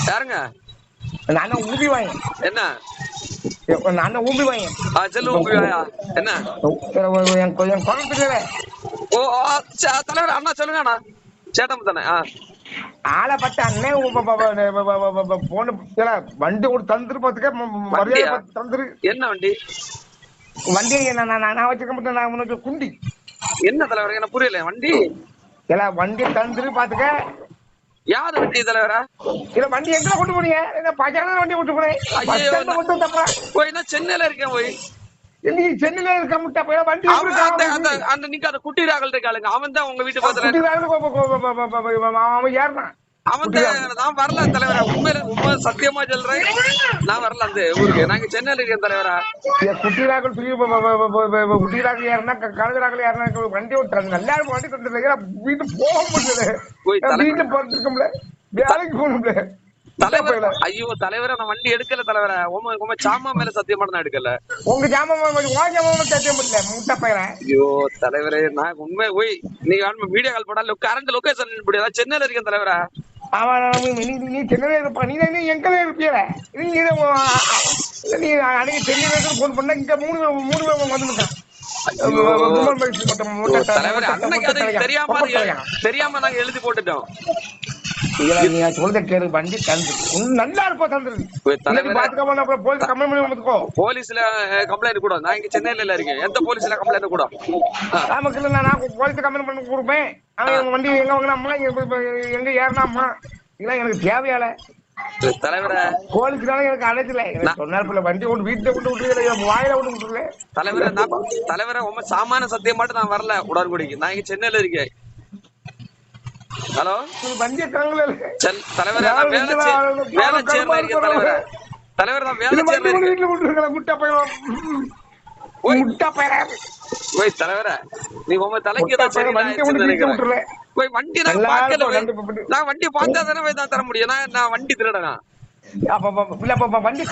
யாருங்க? நான் தான் ஊபி வாங்க. என்ன? நான் தான் ஊபி வாங்க. சொல்லு ஊபி வாயா. என்ன? என் குழந்தை ஓ தலைவர் அண்ணா சொல்லுங்க அண்ணா. சேட்டம் தானே. ஆளை பார்த்து அண்ணன் போன வண்டி ஒரு தந்துரு பாத்துக்க மரியாதை பார்த்து தந்துரு. என்ன வண்டி? வண்டி நான் வச்சுக்க மாட்டேன். நான் உனக்கு குண்டி. என்ன தலைவர் என்ன புரியல? வண்டி வண்டி தந்துரு பாத்துக்க. யாரு வண்டி தலைவரா? இல்ல வண்டி எங்க கொண்டு போனீங்க? பஜார்ல வண்டி கொண்டு போனேன். போய் நான் சென்னையில இருக்கேன். போய் நீ சென்னையில இருக்க முட்டா போய் வண்டி அந்த நீங்க அந்த குட்டி ராகல் இருக்காளுங்க. அவன் தான் உங்க வீட்டு பக்கத்துல அவன் ஏறினான். அவன் நான் வரல தலைவரா. உண்மை சத்தியமா சொல்றேன். நான் வரல அந்த ஊருக்கு. நாங்க சென்னையில இருக்கேன் தலைவரா. குட்டி ராகல் குட்டி ராகல் ஏறினா கழுது ராகல் ஏறினா வண்டி விட்டுறாங்க. நல்லா வண்டி தந்துருக்க வீட்டு போக முடியல. வீட்டுல போட்டுருக்கோம்ல வேலைக்கு போகணும்ல தலைவர். ஐயோ தலைவர நான் வண்டி எடுக்கல தலைவர. உங்க சாமா மேல சத்தியமா நான் எடுக்கல. உங்க சாமா சத்தியம் பண்ணல முட்டை பையன். ஐயோ தலைவரே நான் உண்மை போய் நீங்க வீடியோ கால் போடா கரண்ட் லொகேஷன் இப்படி சென்னையில இருக்கேன் தலைவரா. நீ சென்னையில இருப்பா. நீ எங்க இருப்பியல நீ அன்னைக்கு சென்னையில போன் பண்ண இங்க மூணு பேர் வந்துட்டான். தெரியாம நாங்க எழுதி போட்டுட்டோம். போலீஸ்ல கம்ப்ளைண்ட் கூட. நான் இங்க சென்னையில இருக்கேன். எந்த போலீஸ்ல கம்ப்ளைண்ட் கூட போலீஸ் கம்ப்ளைண்ட் பண்ணி கொடுப்பேன். வண்டி எங்க வாங்கினாமா எங்க ஏறினாமா இதெல்லாம் எனக்கு தேவையால தலைவர. போலீஸ்னால எனக்கு அழைச்சல சொன்னார். வண்டி கொண்டு வீட்டுல கொண்டு விட்டு வாயில கொண்டு விட்டுருல தலைவர. தலைவர உங்க சாமான சத்தியம் மட்டும் நான் வரல உடற்குடிக்கு. நான் இங்க சென்னையில இருக்கேன். ஹலோ வண்டிய காங்கல தலைவர். வேலை சேர்ல இருக்கேன் தலைவர. தலைவர் நான் வேலை சேர்ல இருக்கேன். வீட்டுல விட்டுருக்கல முட்டை பையன் முட்டை பையன். போய் தலைவர நீ உங்க தலைக்கு தான் சரி. போய் வண்டி நான் பார்க்கல. நான் வண்டி பார்த்தா தானே தான் தர முடியும். நான் வண்டி திருடனா? வண்டி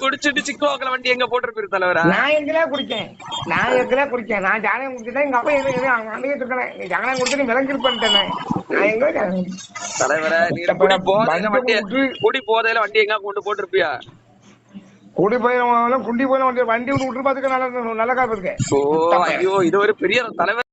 குடிச்சிட்டு சிக்கோக்கல வண்டி எங்க போட்டிருப்பீரு தலைவரா? நான் எங்கெல்லாம் குடிச்சேன். நான் ஜானகம் குடிச்சுதான் எங்க அப்பா அங்கேயே இருக்கேன். நீ ஜானகம் குடிச்சு நீ விளங்கிருப்பேன். நான் எங்க தலைவர நீ குடி போதையில வண்டி எங்க கொண்டு போட்டிருப்பியா? குடி போயிடும் குண்டி போயிடும் வண்டி விட்டு பாத்துக்க. நல்ல காப்பு இருக்கு. ஐயோ இது ஒரு பெரிய தலைவர்.